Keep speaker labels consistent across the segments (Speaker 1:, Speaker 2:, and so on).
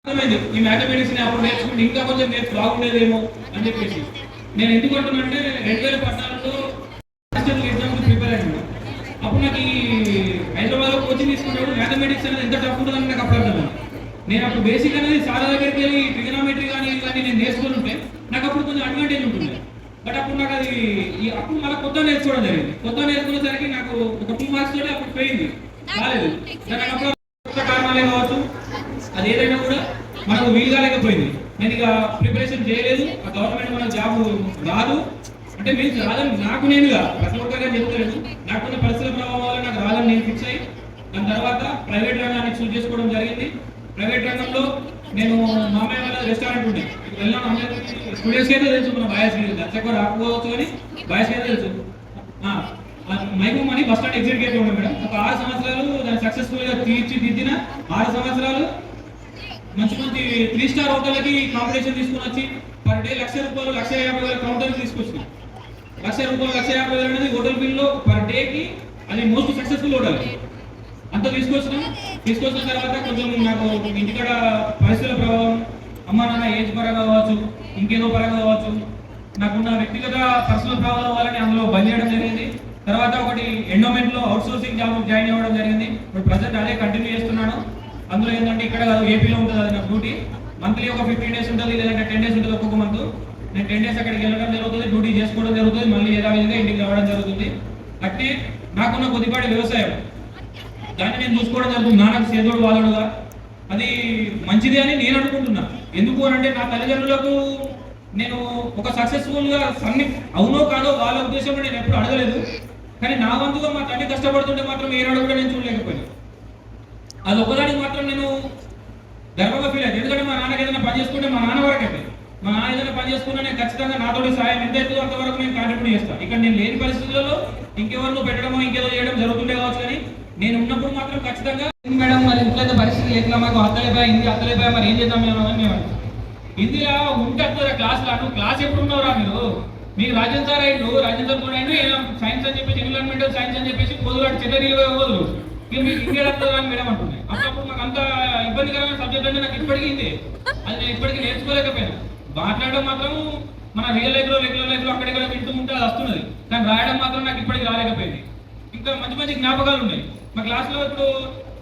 Speaker 1: ఈ మ్యాథమెటిక్స్ ని అప్పుడు నేర్చుకుంటే ఇంకా కొంచెం నేర్చు బాగుండేదేమో అని చెప్పేసి నేను ఎందుకు అంటున్నానంటే 2014లో ఎగ్జామ్స్ ప్రిపేర్ అయ్యాను. అప్పుడు నాకు ఈ హైదరాబాద్ లో కోచింగ్ తీసుకున్నప్పుడు మ్యాథమెటిక్స్ అనేది ఎంత టఫ్ ఉంటుందని నాకు అప్పుడు అర్థం. నేను అప్పుడు బేసిక్ అనేది సార్ దగ్గరికి వెళ్ళి ట్రిగనామెట్రీ కానీ నేను నేర్చుకుని ఉంటే నాకు అప్పుడు కొంచెం అడ్వాంటేజ్ ఉంటుంది. బట్ అప్పుడు నాకు అది అప్పుడు మళ్ళీ కొత్త నేర్చుకోవడం జరిగింది. కొత్త నేర్చుకునేసరికి నాకు ఒక 2 మార్క్స్ తోటి అప్పుడు పోయింది, కాలేదు. నాకు అప్పుడు కొత్త కారణాలే కావచ్చు, అది ఏదైనా కూడా మనకు వీలుగా లేకపోయింది. నేను ఇక ప్రిపరేషన్ చేయలేదు. ఆ గవర్నమెంట్ మన జాబ్ రాదు అంటే మీరు రాదని నాకు నేనుగా ప్రతి ఒక్కరిగా చెప్తలేదు. నాకు కొన్ని పరిస్థితుల ప్రభావం వల్ల నాకు రాదని నేను ఫిక్స్ అయ్యి దాని తర్వాత ప్రైవేట్ రంగాన్ని చూస్ చేసుకోవడం జరిగింది. ప్రైవేట్ రంగంలో నేను మామయ్య వాళ్ళ రెస్టారెంట్ ఉండే వెళ్ళాను. అందరికీ స్టూడెంట్స్కి అయితే తెలుసు, మన బాయ్స్ దర్శకుడు రాకపోవచ్చు కానీ బాయ్స్కి అయితే తెలుసు. మైకూమ్ అని బస్ స్టాండ్ ఎగ్జిట్ గేట్ ఉండే మేడం. ఒక 6 సంవత్సరాలు దాన్ని సక్సెస్ఫుల్గా తీర్చిదిద్దిన 6 సంవత్సరాలు మంచి మంచి 3 స్టార్ హోటల్కి కాంపిటీషన్ తీసుకుని వచ్చి పర్ డే ₹1,00,000 1,50,000 కౌంటర్కి తీసుకొచ్చిన. ₹1,00,000 1,50,000 అనేది హోటల్ బిల్లో పర్ డేకి అది మోస్ట్ సక్సెస్ఫుల్ హోటల్. అంత తీసుకొచ్చిన తర్వాత కొంచెం నాకు ఇంటికాడ పరిస్థితుల ప్రభావం, అమ్మ నాన్న ఏజ్ పరంగా కావచ్చు, ఇంకేదో పరంగా కావచ్చు, నాకున్న వ్యక్తిగత పర్సనల్ ప్రభావం వల్ల అందులో బంద్ చేయడం జరిగింది. తర్వాత ఒకటి ఎండోమెంట్లో అవుట్సోర్సింగ్ జాబ్ జాయిన్ అవ్వడం జరిగింది. ఇప్పుడు ప్రజెంట్ అదే కంటిన్యూ చేస్తున్నాను. అందులో ఏంటంటే ఇక్కడ ఏపీలో ఉంటుంది అది నా డ్యూటీ. మంత్లీ ఒక 15 డేస్ ఉంటుంది, లేదంటే 10 డేస్ ఉంటుంది ఒక్కొక్క మంత్. నేను 10 డేస్ అక్కడికి వెళ్ళడం జరుగుతుంది, డ్యూటీ చేసుకోవడం జరుగుతుంది, మళ్ళీ యథావిధిగా ఇంటికి రావడం జరుగుతుంది. అంటే నాకున్న కొద్దిపాటి వ్యవసాయం దాన్ని నేను చూసుకోవడం జరుగుతుంది. నాన్నకు సేదోడు వాదోడుగా అది మంచిది అని నేను అనుకుంటున్నా. ఎందుకు అని అంటే నా తల్లిదండ్రులకు నేను ఒక సక్సెస్ఫుల్గా అవునో కాదో వాళ్ళ ఉద్దేశంలో నేను ఎప్పుడు అడగలేదు. కానీ నా వంతుగా మా తల్లి కష్టపడుతుంటే మాత్రం ఏనాడు కూడా నేను చూడలేకపోయాను. అది ఒకదానికి మాత్రం నేను గర్వంగా ఫీల్ అయ్యాను. ఎందుకంటే మా నాన్నకి ఏదైనా పని చేసుకుంటే మా నాన్న వరకు అయితే మా నాన్న ఏదైనా పని చేసుకున్నా నేను ఖచ్చితంగా నాతోటి సాయం ఎంత అవుతుందో అంతవరకు నేను కాంట్రిబ్యూట్ చేస్తాను. ఇక్కడ నేను లేని పరిస్థితులలో ఇంకెవరినో పెట్టడమో ఇంకేదో చేయడం జరుగుతుండే కావచ్చు, కానీ నేను ఉన్నప్పుడు మాత్రం ఖచ్చితంగా మేడం మరి ఇంట్లో పరిస్థితి ఎట్లా మాకు అత్తలేపాయ మరి ఏం చేద్దాం మేము హిందీలో ఉంటే క్లాస్లో నువ్వు క్లాస్ ఎప్పుడు ఉన్నావురా మీకు రాజన్ సార్ అయ్యిండు, రాజన్ సార్ కూడా అయ్యిండు, సైన్స్ అని చెప్పేసి ఎన్విరాన్మెంటల్ సైన్స్ అని చెప్పేసి పొద్దులాంటి చెడ్డీలు వదలు ఇక మీకు హిందీ అర్థం మేడం అంటున్నాయి. అప్పుడు నాకు అంత ఇబ్బందికరమైన సబ్జెక్ట్ అంటే నాకు ఇప్పటికీ హిందీ అది నేను ఇప్పటికీ నేర్చుకోలేకపోయాను. మాట్లాడడం మాత్రం మన రియల్ లైఫ్లో రెగ్యులర్ లైఫ్లో అక్కడిక్కడ వింటూ ఉంటే అది వస్తున్నది, కానీ రాయడం మాత్రం నాకు ఇప్పటికీ రాలేకపోయింది. ఇంకా మంచి మంచి జ్ఞాపకాలు ఉన్నాయి మా క్లాస్లో. ఇప్పుడు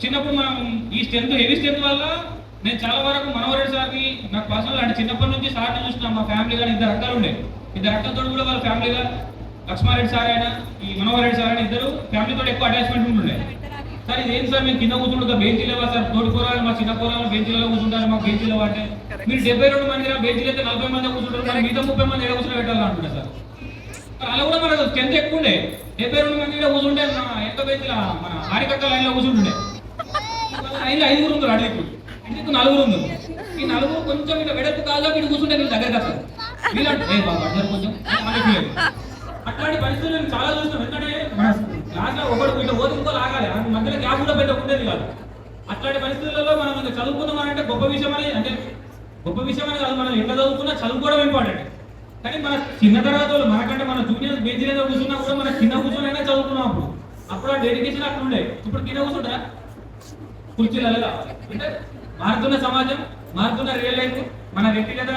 Speaker 1: చిన్నప్పుడు మనం ఈ హెవీ స్ట్రెంత్ వల్ల నేను చాలా వరకు మనోహరెడ్డి సార్కి నాకు పర్సనల్ అంటే చిన్నప్పటి నుంచి సార్ని చూసిన మా ఫ్యామిలీ కానీ 2 అక్కలు ఉండే. 2 అక్కలతో కూడా వాళ్ళ ఫ్యామిలీగా లక్ష్మారెడ్డి సార్ అయినా ఈ మనోహరెడ్డి సార్ అయినా ఇద్దరు ఫ్యామిలీతో ఎక్కువ అటాచ్మెంట్ ఉంటుండే. సార్ ఇది ఏంటి సార్ మీరు కింద కూర్చుంటుందా బెంచీలో సార్ తోటి కూరలు మా చిన్న కూరలు బెంచీలలో కూర్చుంటారు మాకు బెంచీలో అంటే మీరు 72 మంది బెంచీలు అయితే 40 మంది కూర్చుంటారు, మరి మిగతా 30 మంది కూర్చొని పెట్టాలంటుండే సార్. అలా కూడా మనకు స్ట్రెంత్ ఎక్కువ ఉండే. 72 మంది కూర్చుంటే ఎంత బెంచీలో మన హారికక్క లైన్లో కూర్చుంటుండే. లైన్లో 5 ఉంది, అడిగి ఇంటికి 4 ఉంది. ఈ 4 కొంచెం ఇట్లా వెడల్పు కాదా వీడు కూర్చుంటే వీళ్ళు దగ్గరికి వస్తారు. వీళ్ళంటే కొంచెం అట్లాంటి పరిస్థితులు నేను చాలా చూస్తాను. ఎందుకంటే మన క్లాస్లో ఒకటి ఇట్లా ఓది ఇంకో లాగాలి, మధ్యలో గ్యాప్ కూడా పెద్ద ఉండేది కాదు. అట్లాంటి పరిస్థితులలో మనం ఇంకా చదువుకుందాం అంటే గొప్ప విషయం అని కాదు, మనం ఎట్లా చదువుకున్నా చదువుకోవడం ఇంపార్టెంట్. కానీ మన చిన్న తరగతులు మనకంటే మన జూనియర్ బెంచీలో కూర్చున్నా కూడా మన కింద కూర్చొని చదువుకున్నాం. అప్పుడు ఆ డెడికేషన్ అట్లా ఉండే. ఇప్పుడు కింద కూర్చుంటా కుర్చీలు అలాగా అంటే మారుతున్న సమాజం, మారుతున్న రియల్ లైఫ్, మన వ్యక్తిగత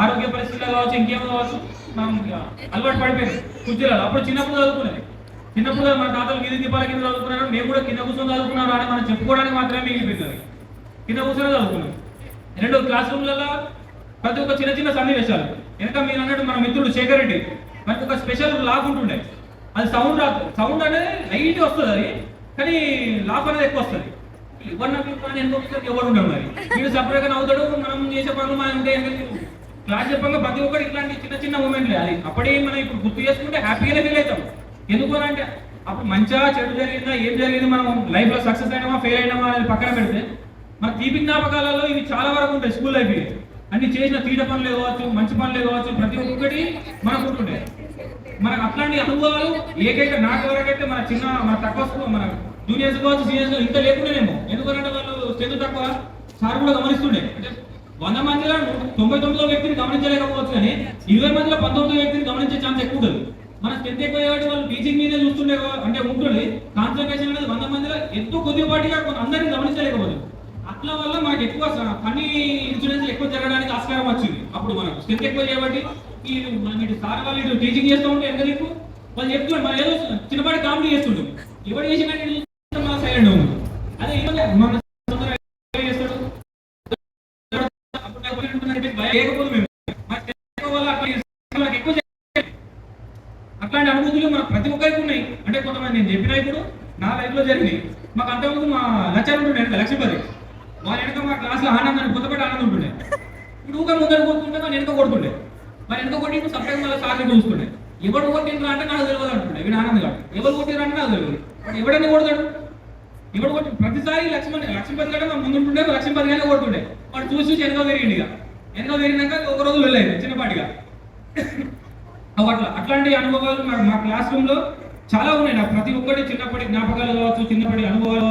Speaker 1: ఆరోగ్య పరిస్థితులు కావచ్చు, ఇంకేమో కావచ్చు, మనం అలవాటు పడిపోయింది కుర్చీలలో. అప్పుడు చిన్నప్పుడు చదువుకునేది, చిన్నప్పుడు మన తాతలు వీధి దీపాల కింద చదువుకున్నారు, మేము కూడా కింద కూర్చొని చదువుకున్నాం అని మనం చెప్పుకోవడానికి మాత్రమే మిగిలిపోయింది. కింద కూర్చొని చదువుకున్నాం. 2 క్లాస్ రూమ్లలో ప్రతి ఒక్క చిన్న చిన్న సన్నివేశాలు. వెనక మీరు అన్నట్టు మన మిత్రుడు శేఖర్ రెడ్డి మనకు ఒక స్పెషల్ లాగ్ ఉంటుండే. అది సౌండ్ రాదు, సౌండ్ అనేది లైట్ వస్తుంది అది, కానీ లాఫ్ అనేది ఎక్కువ వస్తుంది. ఎవరు నవ్వుతాను ఎందుకు ఎవరు ఉండవు, మరి వీడు సపరేట్గా నవ్వుతాడు, మనం చేసే పనులు మనం ఉంటే క్లాస్ చెప్పంగా ప్రతి ఒక్కటి ఇట్లాంటి చిన్న చిన్న మూమెంట్లే. అది అప్పుడే మనం ఇప్పుడు గుర్తు చేసుకుంటే హ్యాపీగానే ఫీల్ అవుతాం. ఎందుకు అంటే అప్పుడు మంచిగా చెడు జరిగిందా ఏం జరిగింది, మనం లైఫ్లో సక్సెస్ అయినామా ఫెయిల్ అయినామా అనేది పక్కన పెడితే మన తీపి జ్ఞాపకాలలో ఇవి చాలా వరకు ఉంటాయి. స్కూల్ లైఫ్ అన్ని చేసిన తీట పనులే కావచ్చు, మంచి పనులే కావచ్చు, ప్రతి ఒక్కటి మనకు ఉంటుండే. మనకు అట్లాంటి అనుభవాలు ఏకైక నాకు వరకైతే మన తక్కువ మన జూనియర్స్ కావచ్చు సీనియర్స్ ఇంత లేకుండానేమో. ఎందుకంటే వాళ్ళు స్ట్రెంత్ తక్కువ, సార్ కూడా గమనిస్తుండే. అంటే 100 మందిలో 99వ వ్యక్తిని గమనించలేకపోవచ్చు, కానీ 20 మందిలో 19వ వ్యక్తిని గమనించే ఛాన్స్ ఎక్కువ ఉంటుంది. మన స్ట్రెంత్ ఎక్కువ కాబట్టి వాళ్ళు టీచింగ్ మీదే చూస్తుండే అంటే ఉంటుంది. కాన్సన్ట్రేషన్ అనేది 100 మందిలో ఎంతో కొద్దిపాటిగా అందరినీ గమనించలేకపోతుంది. అట్లా వల్ల మనకి ఎక్కువ ఫన్నీ ఇన్సూరెన్స్ ఎక్కువ జరగడానికి ఆస్కారం వచ్చింది. అప్పుడు మనకు స్ట్రెంత్ ఎక్కువ చేయబట్టి ఈ మనం ఇటు సార్ వాళ్ళు ఇటు టీచింగ్ చేస్తూ ఉంటే ఎంత ఎక్కువ వాళ్ళు చెప్తున్నారు, మనం ఏదో చిన్నపాటి కామెడీ చేస్తుంటాం. ఎవరు చేసినా మన సైలెంట్ ఉంది. అదే మన చేస్తాడు లేకపోతే మేము ఎక్కువ అట్లాంటి అనుభూతులు మనకు ప్రతి ఒక్కరికి ఉన్నాయి. అంటే కొంతమంది నేను చెప్పినా ఇప్పుడు నా లైఫ్ లో జరిగినాయి. మాకు అంతకుముందు మా లక్ష్యాలు ఉంటుండే వెనక లక్ష్మీపతి వాళ్ళ వెనక మా క్లాస్లో ఆనందాన్ని కొత్తపాటి ఆనందం ఉంటుండే. ఇప్పుడు ఊక ముందర కొడుతుంటే మన వెనక కొడుతుండే. మరి వెనక కొట్టి ఇప్పుడు సపరేట్ మళ్ళీ సార్ని చూస్తుండే. ఎవరు కొట్టిండ్రా అంటే నాకు తెలియదు అంటుండే. వీడు ఆనందం కాదు. ఎవరు కొట్టిండ్రా అంటే నాకు తెలియదు. బట్ ఎవడన్నా కొడతాడు. ఎవడు కొట్టి ప్రతిసారి లక్ష్మీపతి కంటే మా ముందు ఉంటుండే, లక్ష్మీపతి గానే కొడుతుండే. వాడు చూసి చూసి వెనక పెరిగింది. ఇక వెనక పెరిగినాక ఒక రోజు వెళ్ళలేదు చిన్నపాటిగా. అట్లాంటి అనుభవాలు మా క్లాస్ రూమ్ లో చాలా ఉన్నాయి. నాకు ప్రతి ఒక్కటి చిన్నప్పటి జ్ఞాపకాలు కావచ్చు, చిన్నప్పటి అనుభవాలు